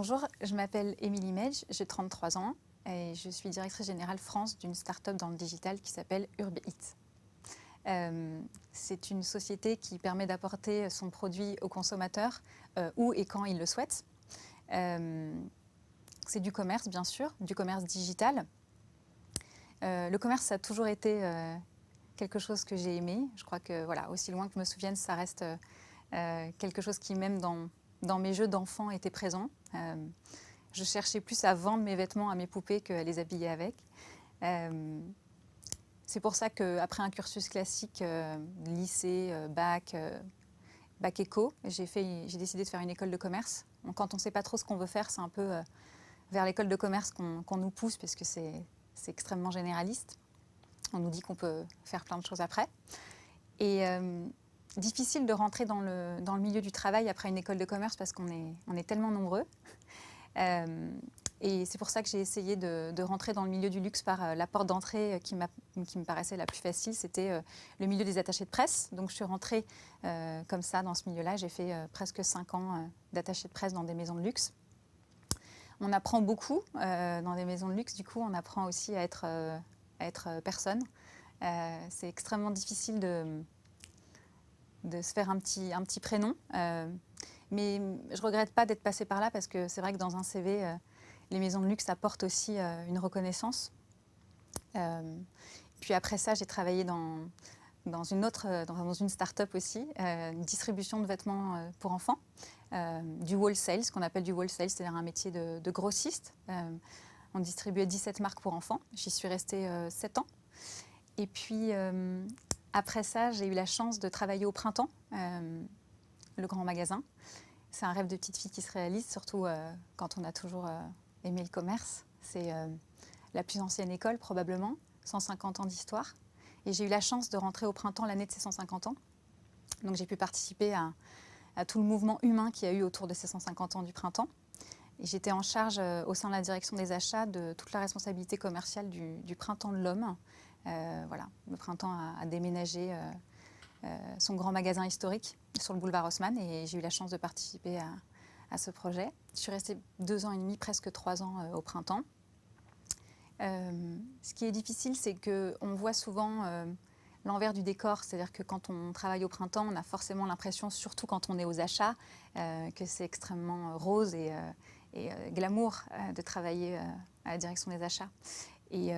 Bonjour, je m'appelle Émilie Medj, j'ai 33 ans et je suis directrice générale France d'une start-up dans le digital qui s'appelle Urbit. C'est une société qui permet d'apporter son produit au consommateur où et quand il le souhaite. C'est du commerce, bien sûr, du commerce digital. Le commerce, ça a toujours été quelque chose que j'ai aimé. Je crois que, voilà, aussi loin que je me souvienne, ça reste quelque chose qui, même dans mes jeux d'enfant, était présent. Je cherchais plus à vendre mes vêtements à mes poupées qu'à les habiller avec. C'est pour ça qu'après un cursus classique, lycée, bac éco, j'ai décidé de faire une école de commerce. Donc, quand on ne sait pas trop ce qu'on veut faire, c'est un peu vers l'école de commerce qu'on nous pousse, parce que c'est extrêmement généraliste. On nous dit qu'on peut faire plein de choses après. Et difficile de rentrer dans le milieu du travail après une école de commerce parce qu'on est tellement nombreux. Et c'est pour ça que j'ai essayé de rentrer dans le milieu du luxe par la porte d'entrée qui me paraissait la plus facile, c'était le milieu des attachés de presse. Donc je suis rentrée comme ça dans ce milieu-là. J'ai fait presque 5 ans d'attachée de presse dans des maisons de luxe. On apprend beaucoup dans des maisons de luxe. Du coup, on apprend aussi à être personne. C'est extrêmement difficile de se faire un petit prénom. Mais je ne regrette pas d'être passée par là parce que c'est vrai que dans un CV, les maisons de luxe apportent aussi une reconnaissance. Puis après ça, j'ai travaillé dans une start-up aussi, une distribution de vêtements pour enfants, du wholesale, ce qu'on appelle du wholesale, c'est-à-dire un métier de grossiste. On distribuait 17 marques pour enfants. J'y suis restée 7 ans. Et puis, après ça, j'ai eu la chance de travailler au Printemps, le grand magasin. C'est un rêve de petite fille qui se réalise, surtout quand on a toujours aimé le commerce. C'est la plus ancienne école, probablement, 150 ans d'histoire. Et j'ai eu la chance de rentrer au Printemps l'année de ces 150 ans. Donc j'ai pu participer à tout le mouvement humain qu'il y a eu autour de ces 150 ans du Printemps. Et j'étais en charge au sein de la direction des achats de toute la responsabilité commerciale du Printemps de l'Homme. Voilà, le Printemps a déménagé son grand magasin historique sur le boulevard Haussmann et j'ai eu la chance de participer à ce projet. Je suis restée 2 ans et demi, presque 3 ans au Printemps. Ce qui est difficile, c'est qu'on voit souvent l'envers du décor, c'est-à-dire que quand on travaille au Printemps, on a forcément l'impression, surtout quand on est aux achats, que c'est extrêmement rose et glamour de travailler à la direction des achats. Et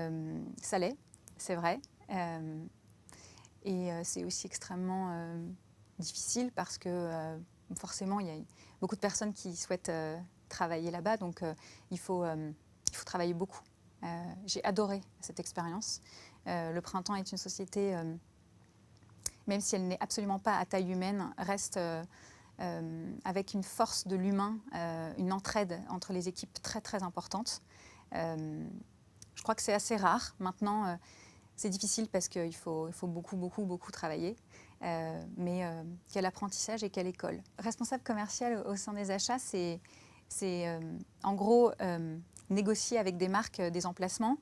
ça l'est, c'est vrai. Et c'est aussi extrêmement difficile parce que forcément, il y a beaucoup de personnes qui souhaitent travailler là-bas, donc il faut travailler beaucoup. J'ai adoré cette expérience. Le Printemps est une société, même si elle n'est absolument pas à taille humaine, reste avec une force de l'humain, une entraide entre les équipes très très importante. Je crois que c'est assez rare. Maintenant, c'est difficile parce qu'il faut beaucoup travailler. Mais quel apprentissage et quelle école. Responsable commercial au sein des achats, c'est en gros négocier avec des marques des emplacements,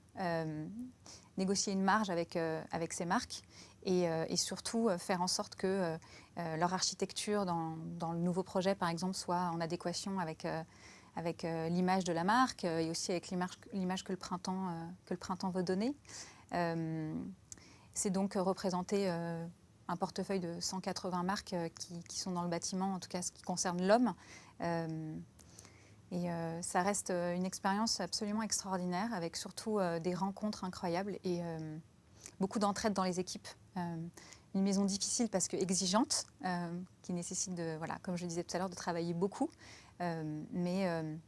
négocier une marge avec ces marques et surtout faire en sorte que leur architecture dans le nouveau projet, par exemple, soit en adéquation avec l'image de la marque et aussi avec l'image que le printemps veut donner. C'est donc représenter un portefeuille de 180 marques qui sont dans le bâtiment, en tout cas ce qui concerne l'homme. Et ça reste une expérience absolument extraordinaire, avec surtout des rencontres incroyables et beaucoup d'entraide dans les équipes. Une maison difficile parce que exigeante, qui nécessite, voilà, comme je disais tout à l'heure, de travailler beaucoup, mais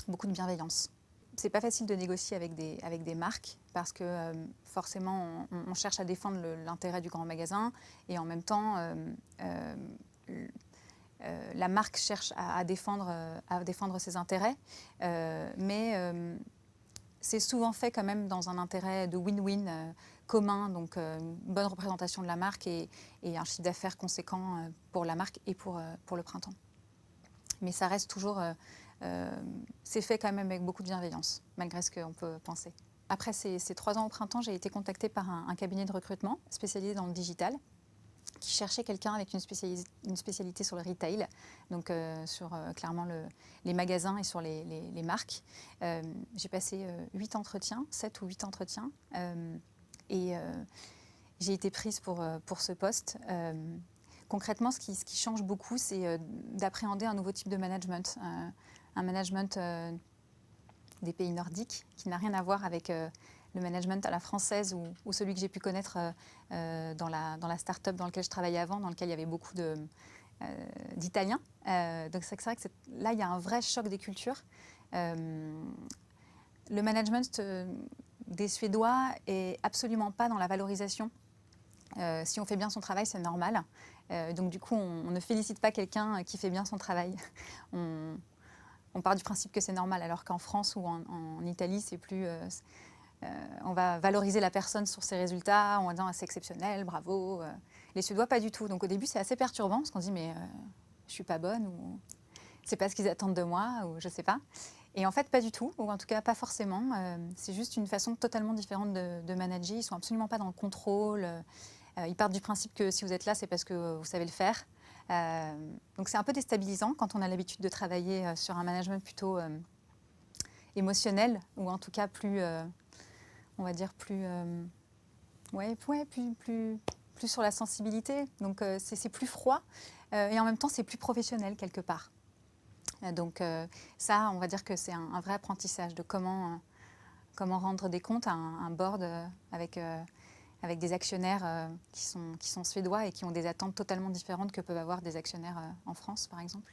beaucoup de bienveillance. C'est pas facile de négocier avec des marques parce que forcément on cherche à défendre l'intérêt du grand magasin et en même temps la marque cherche à défendre ses intérêts, mais c'est souvent fait quand même dans un intérêt de win-win commun, donc une bonne représentation de la marque et un chiffre d'affaires conséquent pour la marque et pour le Printemps. Mais ça reste toujours... c'est fait quand même avec beaucoup de bienveillance, malgré ce qu'on peut penser. Après ces 3 ans au Printemps, j'ai été contactée par un cabinet de recrutement spécialisé dans le digital qui cherchait quelqu'un avec une spécialité sur le retail, donc sur clairement les magasins et sur les marques. J'ai passé 8 entretiens, 7 ou 8 entretiens, et j'ai été prise pour ce poste. Concrètement, ce qui change beaucoup, c'est d'appréhender un nouveau type de management, un management des pays nordiques, qui n'a rien à voir avec le management à la française ou celui que j'ai pu connaître dans la start-up dans laquelle je travaillais avant, dans lequel il y avait beaucoup d'Italiens. Donc c'est vrai que là, il y a un vrai choc des cultures. Le management des Suédois est absolument pas dans la valorisation. Si on fait bien son travail, c'est normal. Donc du coup, on ne félicite pas quelqu'un qui fait bien son travail. On part du principe que c'est normal, alors qu'en France ou en Italie, c'est plus... on va valoriser la personne sur ses résultats, on va dire c'est exceptionnel, bravo. Les Suédois, pas du tout. Donc au début, c'est assez perturbant, parce qu'on se dit, mais je suis pas bonne, ou c'est pas ce qu'ils attendent de moi, ou je sais pas. Et en fait, pas du tout, ou en tout cas pas forcément. C'est juste une façon totalement différente de manager. Ils sont absolument pas dans le contrôle. Ils partent du principe que si vous êtes là, c'est parce que vous savez le faire. Donc c'est un peu déstabilisant quand on a l'habitude de travailler sur un management plutôt émotionnel, ou en tout cas plus, on va dire plus, plus sur la sensibilité. Donc c'est plus froid et en même temps c'est plus professionnel quelque part. Donc ça, on va dire que c'est un vrai apprentissage de comment rendre des comptes à un board avec des actionnaires qui sont suédois et qui ont des attentes totalement différentes que peuvent avoir des actionnaires en France, par exemple.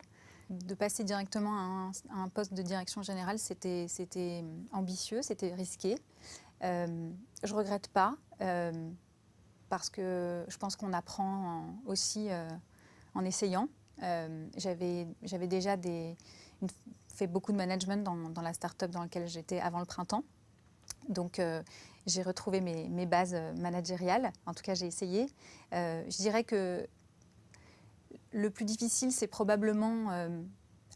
De passer directement à un poste de direction générale, c'était ambitieux, c'était risqué. Je ne regrette pas, parce que je pense qu'on apprend aussi en essayant. J'avais déjà fait beaucoup de management dans la start-up dans laquelle j'étais avant le printemps. Donc, j'ai retrouvé mes bases managériales. En tout cas, j'ai essayé. Je dirais que le plus difficile, c'est probablement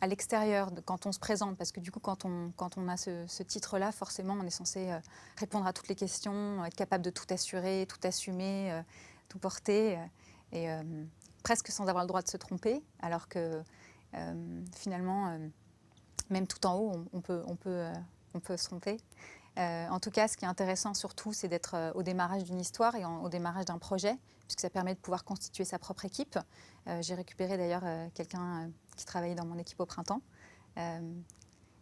à l'extérieur, quand on se présente. Parce que du coup, quand on a ce titre-là, forcément, on est censé répondre à toutes les questions, être capable de tout assurer, tout assumer, tout porter. Et presque sans avoir le droit de se tromper. Alors que finalement, même tout en haut, on peut se tromper. En tout cas, ce qui est intéressant surtout, c'est d'être au démarrage d'une histoire et au démarrage d'un projet, puisque ça permet de pouvoir constituer sa propre équipe. J'ai récupéré d'ailleurs quelqu'un qui travaillait dans mon équipe au printemps,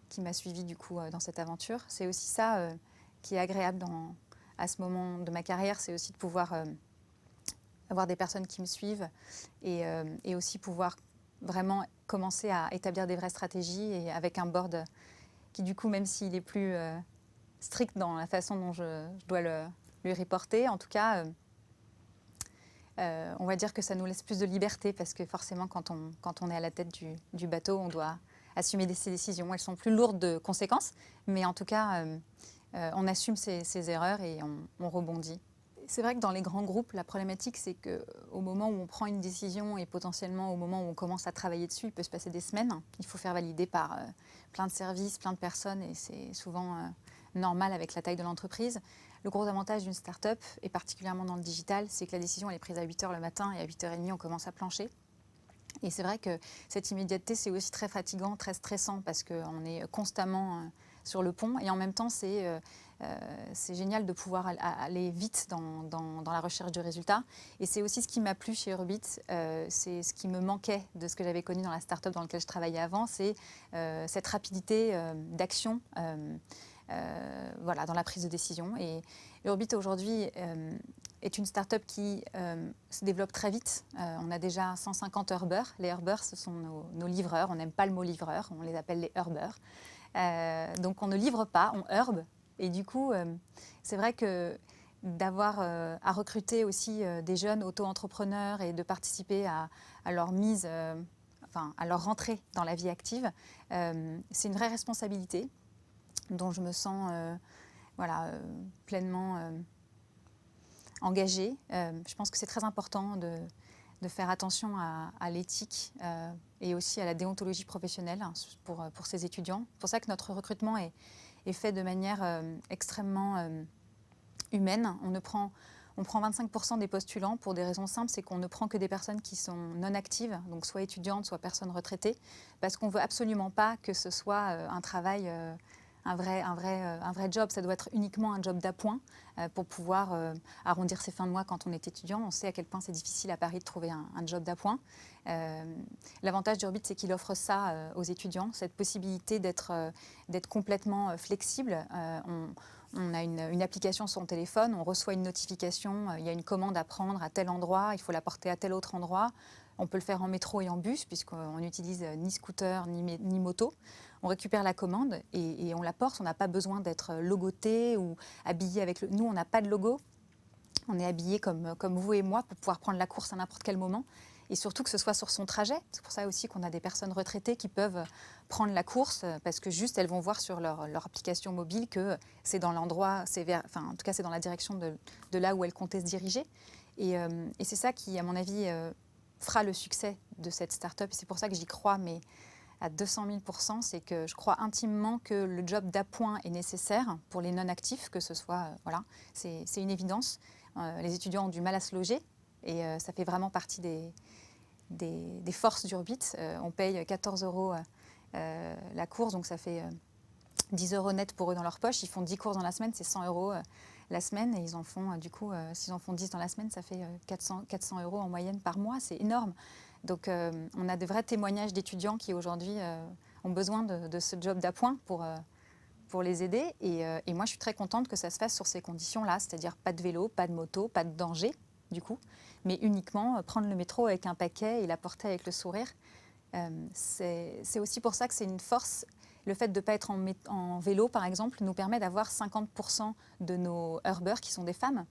qui m'a suivi du coup dans cette aventure. C'est aussi ça qui est agréable à ce moment de ma carrière, c'est aussi de pouvoir avoir des personnes qui me suivent et aussi pouvoir vraiment commencer à établir des vraies stratégies et avec un board qui du coup, même s'il est plus strict dans la façon dont je dois lui reporter, en tout cas, on va dire que ça nous laisse plus de liberté parce que forcément, quand on est à la tête du bateau, on doit assumer ses décisions. Elles sont plus lourdes de conséquences, mais en tout cas, on assume ses erreurs et on rebondit. C'est vrai que dans les grands groupes, la problématique, c'est qu'au moment où on prend une décision et potentiellement au moment où on commence à travailler dessus, il peut se passer des semaines. Il faut faire valider par plein de services, plein de personnes, et c'est souvent normal avec la taille de l'entreprise. Le gros avantage d'une start-up, et particulièrement dans le digital, c'est que la décision elle est prise à 8 h le matin et à 8 h 30, on commence à plancher. Et c'est vrai que cette immédiateté, c'est aussi très fatigant, très stressant, parce qu'on est constamment sur le pont. Et en même temps, c'est génial de pouvoir aller vite dans la recherche du résultat. Et c'est aussi ce qui m'a plu chez Urbit. C'est ce qui me manquait de ce que j'avais connu dans la start-up dans laquelle je travaillais avant. C'est cette rapidité d'action voilà, dans la prise de décision. Et Urbit aujourd'hui est une start-up qui se développe très vite. On a déjà 150 Urbers. Les Urbers, ce sont nos livreurs. On n'aime pas le mot livreur, on les appelle les Urbers. Donc on ne livre pas, on urbe. Et du coup, c'est vrai que d'avoir à recruter aussi des jeunes auto-entrepreneurs et de participer à leur mise, enfin à leur rentrée dans la vie active, c'est une vraie responsabilité dont je me sens voilà, pleinement engagée. Je pense que c'est très important de faire attention à l'éthique et aussi à la déontologie professionnelle pour ces étudiants. C'est pour ça que notre recrutement est fait de manière extrêmement humaine. On On prend 25% des postulants pour des raisons simples, c'est qu'on ne prend que des personnes qui sont non actives, donc soit étudiantes, soit personnes retraitées, parce qu'on ne veut absolument pas que ce soit un travail, un vrai job. Ça doit être uniquement un job d'appoint pour pouvoir arrondir ses fins de mois quand on est étudiant. On sait à quel point c'est difficile à Paris de trouver un job d'appoint. L'avantage d'Urbit, c'est qu'il offre ça aux étudiants, cette possibilité d'être complètement flexible. On a une application sur son téléphone, on reçoit une notification, il y a une commande à prendre à tel endroit, il faut la porter à tel autre endroit. On peut le faire en métro et en bus, puisqu'on n'utilise ni scooter ni moto. On récupère la commande et on la porte. On n'a pas besoin d'être logoté ou habillé avec le... Nous, on n'a pas de logo. On est habillé comme vous et moi pour pouvoir prendre la course à n'importe quel moment. Et surtout que ce soit sur son trajet. C'est pour ça aussi qu'on a des personnes retraitées qui peuvent prendre la course parce que juste elles vont voir sur leur application mobile que c'est dans l'endroit, enfin en tout cas c'est dans la direction de là où elles comptaient se diriger. Et c'est ça qui, à mon avis, fera le succès de cette start-up. Et c'est pour ça que j'y crois, mais à 200 000%, c'est que je crois intimement que le job d'appoint est nécessaire pour les non-actifs, que ce soit, voilà, c'est une évidence. Les étudiants ont du mal à se loger et ça fait vraiment partie des forces d'Urbit. On paye 14 € la course, donc ça fait 10 € net pour eux dans leur poche. Ils font 10 courses dans la semaine, c'est 100 € la semaine. Et ils en font, du coup, s'ils en font 10 dans la semaine, ça fait 400 € en moyenne par mois. C'est énorme. Donc, on a de vrais témoignages d'étudiants qui, aujourd'hui, ont besoin de ce job d'appoint pour les aider. Et moi, je suis très contente que ça se fasse sur ces conditions-là, c'est-à-dire pas de vélo, pas de moto, pas de danger, du coup, mais uniquement prendre le métro avec un paquet et l'apporter avec le sourire. C'est aussi pour ça que c'est une force. Le fait de ne pas être en vélo, par exemple, nous permet d'avoir 50% de nos Urbers qui sont des femmes,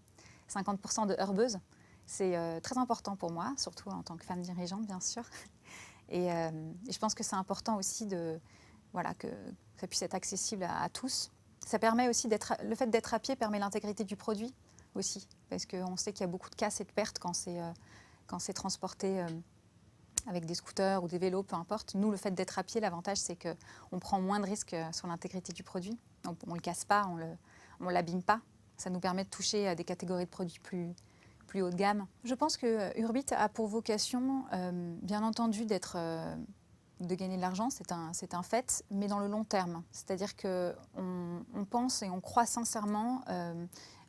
50% de Urbeuses. C'est très important pour moi, surtout en tant que femme dirigeante, bien sûr. Et je pense que c'est important aussi voilà, que ça puisse être accessible à tous. Ça permet aussi le fait d'être à pied permet l'intégrité du produit aussi, parce qu'on sait qu'il y a beaucoup de casses et de pertes quand c'est transporté avec des scooters ou des vélos, peu importe. Nous, le fait d'être à pied, l'avantage, c'est qu'on prend moins de risques sur l'intégrité du produit. Donc, on ne le casse pas, on ne l'abîme pas. Ça nous permet de toucher à des catégories de produits plus haut de gamme. Je pense que Urbit a pour vocation, bien entendu, de gagner de l'argent, c'est un fait, mais dans le long terme. C'est-à-dire qu'on pense et on croit sincèrement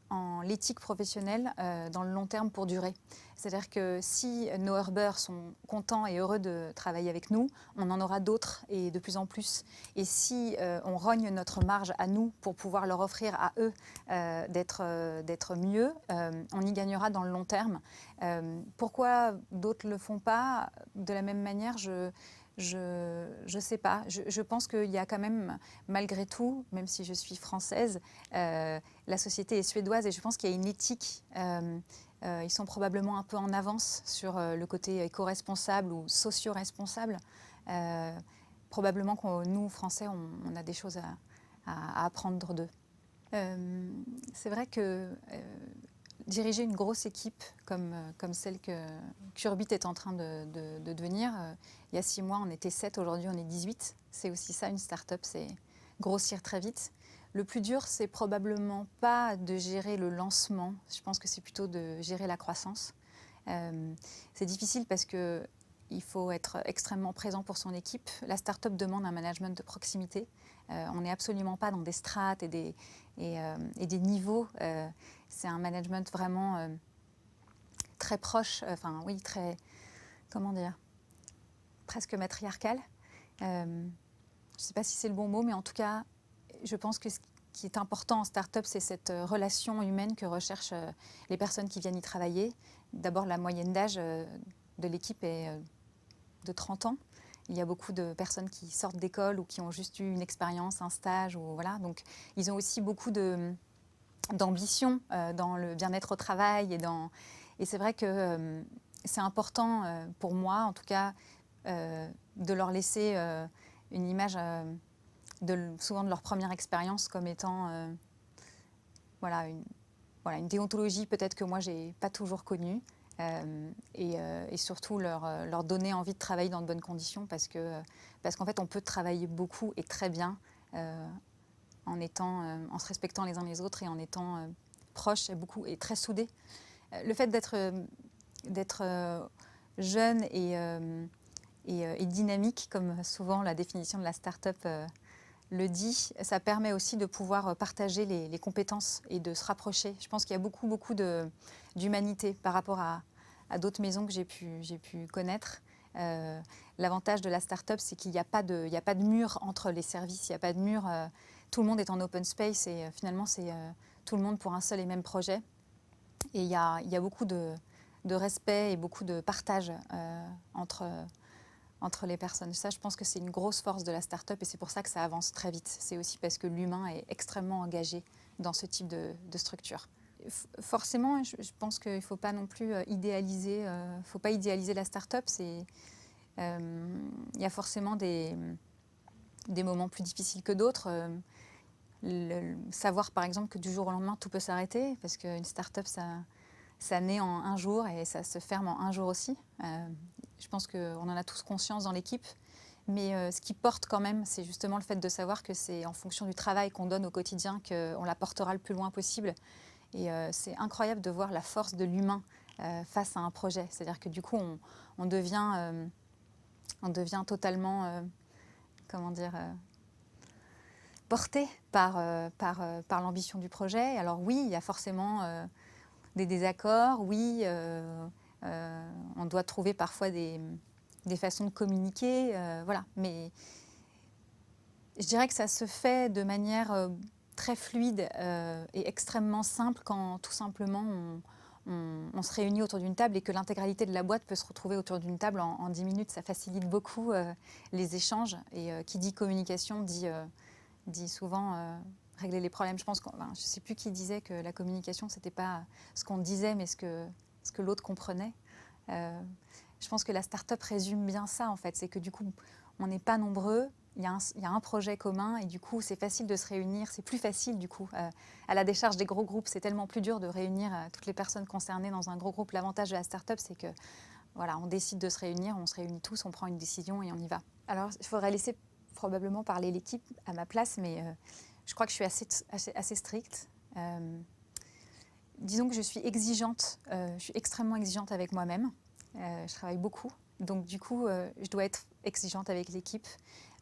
en l'éthique professionnelle dans le long terme pour durer. C'est-à-dire que si nos Urbers sont contents et heureux de travailler avec nous, on en aura d'autres et de plus en plus. Et si on rogne notre marge à nous pour pouvoir leur offrir à eux d'être mieux, on y gagnera dans le long terme. Pourquoi d'autres ne le font pas de la même manière, je sais pas. Je pense qu'il y a quand même, malgré tout, même si je suis française, la société est suédoise et je pense qu'il y a une éthique. Ils sont probablement un peu en avance sur le côté éco-responsable ou socio-responsable. Probablement que nous, Français, on a des choses à apprendre d'eux. C'est vrai que diriger une grosse équipe comme celle qu'Urbit est en train de devenir, il y a 6 mois, on était 7, aujourd'hui on est 18. C'est aussi ça, une start-up, c'est grossir très vite. Le plus dur, c'est probablement pas de gérer le lancement. Je pense que c'est plutôt de gérer la croissance. C'est difficile parce qu'il faut être extrêmement présent pour son équipe. La start-up demande un management de proximité. On n'est absolument pas dans des strates et des niveaux. C'est un management vraiment très proche, très, comment dire, presque matriarcal. Je ne sais pas si c'est le bon mot, mais en tout cas, je pense que ce qui est important en start-up, c'est cette relation humaine que recherchent les personnes qui viennent y travailler. D'abord, la moyenne d'âge de l'équipe est de 30 ans. Il y a beaucoup de personnes qui sortent d'école ou qui ont juste eu une expérience, un stage. Voilà. Donc, ils ont aussi beaucoup d'ambition dans le bien-être au travail. Et c'est vrai que c'est important pour moi, en tout cas, de leur laisser une image souvent de leur première expérience comme étant une déontologie peut-être que moi, je n'ai pas toujours connue. Et surtout leur donner envie de travailler dans de bonnes conditions parce qu'en fait, on peut travailler beaucoup et très bien en se respectant les uns les autres et en étant proches et très soudés. Le fait d'être jeune et dynamique, comme souvent la définition de la start-up le dit, ça permet aussi de pouvoir partager les compétences et de se rapprocher. Je pense qu'il y a beaucoup d'humanité par rapport à d'autres maisons que j'ai pu connaître. L'avantage de la start-up, c'est qu'il n'y a pas de mur entre les services, il n'y a pas de mur. Tout le monde est en open space et finalement, c'est tout le monde pour un seul et même projet. Et il y a beaucoup de respect et beaucoup de partage entre les personnes. Ça, je pense que c'est une grosse force de la start-up et c'est pour ça que ça avance très vite. C'est aussi parce que l'humain est extrêmement engagé dans ce type de structure. Forcément, je pense qu'il ne faut pas non plus idéaliser, faut pas idéaliser la start-up. Il y a forcément des moments plus difficiles que d'autres. Savoir par exemple que du jour au lendemain tout peut s'arrêter, parce qu'une start-up ça naît en un jour et ça se ferme en un jour aussi. Je pense qu'on en a tous conscience dans l'équipe, mais ce qui porte quand même, c'est justement le fait de savoir que c'est en fonction du travail qu'on donne au quotidien qu'on la portera le plus loin possible. Et c'est incroyable de voir la force de l'humain face à un projet. C'est-à-dire que du coup, on devient totalement, comment dire, porté par l'ambition du projet. Alors oui, il y a forcément des désaccords, oui, on doit trouver parfois des façons de communiquer, voilà. Mais je dirais que ça se fait de manière très fluide et extrêmement simple quand tout simplement on se réunit autour d'une table et que l'intégralité de la boîte peut se retrouver autour d'une table en 10 minutes. Ça facilite beaucoup les échanges et qui dit communication dit souvent régler les problèmes. Je ne sais plus qui disait que la communication, ce n'était pas ce qu'on disait, mais ce que l'autre comprenait. Je pense que la start-up résume bien ça, en fait. C'est que du coup, on n'est pas nombreux, il y a un projet commun et du coup, c'est facile de se réunir. C'est plus facile, du coup. À la décharge des gros groupes, c'est tellement plus dur de réunir toutes les personnes concernées dans un gros groupe. L'avantage de la start-up, c'est que voilà, on décide de se réunir, on se réunit tous, on prend une décision et on y va. Alors, il faudrait laisser probablement parler l'équipe à ma place, mais je crois que je suis assez stricte. Disons que je suis exigeante, je suis extrêmement exigeante avec moi-même. Je travaille beaucoup, donc du coup, je dois être exigeante avec l'équipe.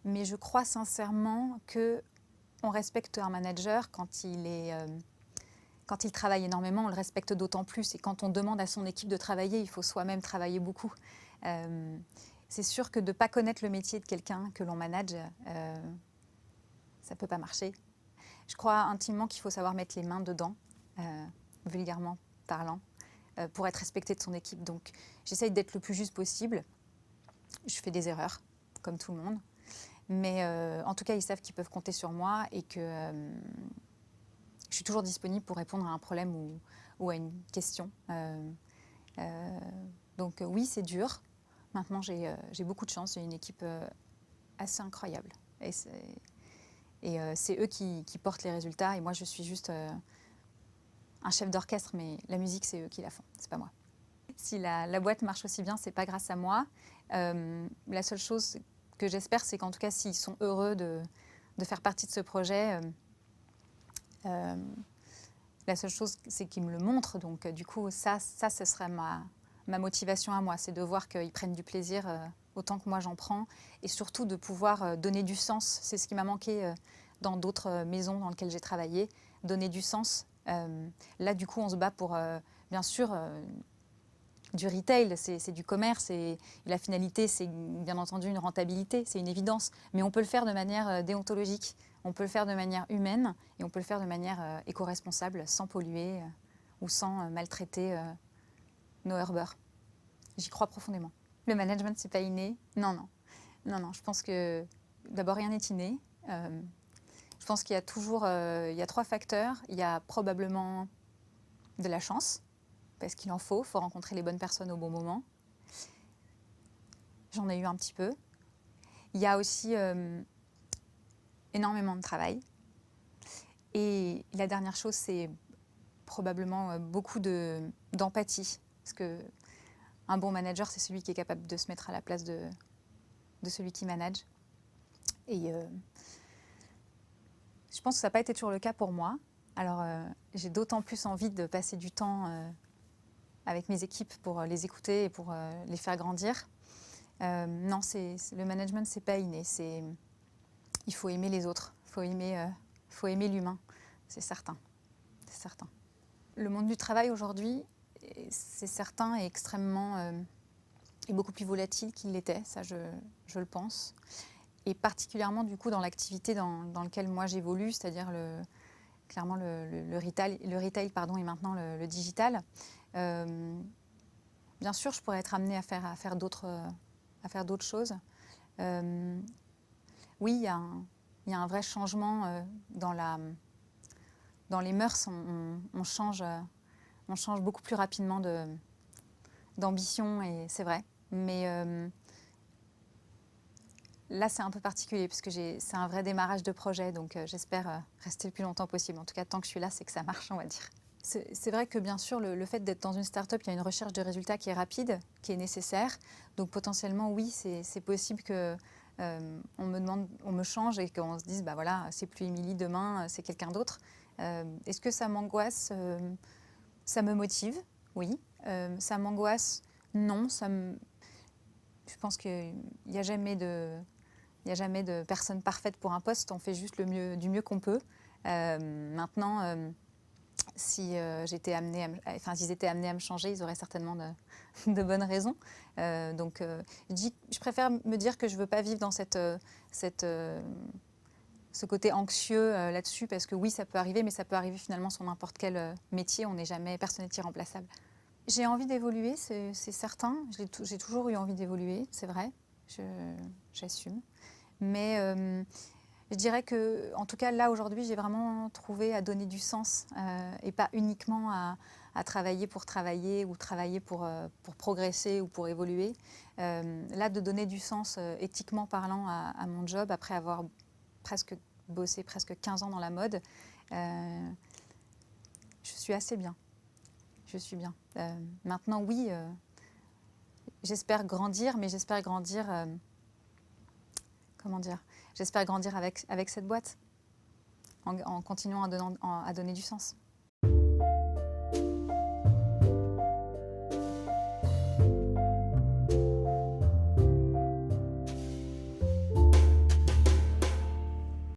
Mais je crois sincèrement qu'on respecte un manager quand il travaille énormément, on le respecte d'autant plus. Et quand on demande à son équipe de travailler, il faut soi-même travailler beaucoup. C'est sûr que de ne pas connaître le métier de quelqu'un que l'on manage, ça ne peut pas marcher. Je crois intimement qu'il faut savoir mettre les mains dedans, vulgairement parlant, pour être respecté de son équipe. Donc j'essaye d'être le plus juste possible. Je fais des erreurs, comme tout le monde. Mais en tout cas, ils savent qu'ils peuvent compter sur moi et que je suis toujours disponible pour répondre à un problème ou à une question. Donc oui, c'est dur. Maintenant, j'ai beaucoup de chance. J'ai une équipe assez incroyable. Et c'est eux qui portent les résultats. Et moi, je suis juste un chef d'orchestre, mais la musique, c'est eux qui la font. C'est pas moi. Si la boîte marche aussi bien, c'est pas grâce à moi. La seule chose que j'espère, c'est qu'en tout cas, s'ils sont heureux de faire partie de ce projet, la seule chose, c'est qu'ils me le montrent. Donc, du coup, ça ce serait ma motivation à moi. C'est de voir qu'ils prennent du plaisir autant que moi j'en prends. Et surtout de pouvoir donner du sens. C'est ce qui m'a manqué dans d'autres maisons dans lesquelles j'ai travaillé. Donner du sens. Là, du coup, on se bat pour, bien sûr, du retail, c'est du commerce. Et la finalité, c'est bien entendu une rentabilité. C'est une évidence. Mais on peut le faire de manière déontologique. On peut le faire de manière humaine et on peut le faire de manière éco-responsable, sans polluer ou sans maltraiter nos herbeurs. J'y crois profondément. Le management, c'est pas inné. Non. Je pense que d'abord, rien n'est inné. Je pense qu'il y a toujours il y a 3 facteurs. Il y a probablement de la chance, parce qu'il en faut. Il faut rencontrer les bonnes personnes au bon moment. J'en ai eu un petit peu. Il y a aussi énormément de travail. Et la dernière chose, c'est probablement beaucoup d'empathie. Parce qu'un bon manager, c'est celui qui est capable de se mettre à la place de celui qui manage. Et je pense que ça n'a pas été toujours le cas pour moi. Alors, j'ai d'autant plus envie de passer du temps avec mes équipes pour les écouter et pour les faire grandir. Non, le management, c'est pas inné. Il faut aimer les autres, faut aimer l'humain, c'est certain. C'est certain. Le monde du travail aujourd'hui, c'est certain, est est beaucoup plus volatile qu'il l'était, ça je le pense. Et particulièrement du coup dans l'activité dans laquelle moi j'évolue, c'est-à-dire clairement le retail pardon, et maintenant le digital. Bien sûr, je pourrais être amenée à faire d'autres choses. Oui, il y a un vrai changement dans les mœurs. On change beaucoup plus rapidement d'ambition, et c'est vrai. Mais là, c'est un peu particulier parce que c'est un vrai démarrage de projet, donc j'espère rester le plus longtemps possible. En tout cas, tant que je suis là, c'est que ça marche, on va dire. C'est vrai que bien sûr, le fait d'être dans une start-up, il y a une recherche de résultats qui est rapide, qui est nécessaire. Donc potentiellement, oui, c'est possible que on me change et qu'on se dise, bah voilà, c'est plus Émilie demain, c'est quelqu'un d'autre. Est-ce que ça m'angoisse? Ça me motive, oui. Ça m'angoisse? Non. Je pense qu'il n'y a jamais de personne parfaite pour un poste. On fait juste du mieux qu'on peut. Maintenant, si s'ils étaient amenés à me changer, ils auraient certainement de bonnes raisons. Je préfère me dire que je ne veux pas vivre dans ce côté anxieux là-dessus, parce que oui, ça peut arriver, mais ça peut arriver finalement sur n'importe quel métier. Personne n'est irremplaçable. J'ai envie d'évoluer, c'est certain. J'ai toujours eu envie d'évoluer, c'est vrai. J'assume. Mais je dirais que, en tout cas, là, aujourd'hui, j'ai vraiment trouvé à donner du sens et pas uniquement à travailler ou travailler pour progresser ou pour évoluer. Là, de donner du sens éthiquement parlant à mon job, après avoir bossé presque 15 ans dans la mode, je suis assez bien. Je suis bien. Maintenant, oui, j'espère grandir, mais j'espère grandir... comment dire? J'espère grandir avec cette boîte, en continuant à donner du sens.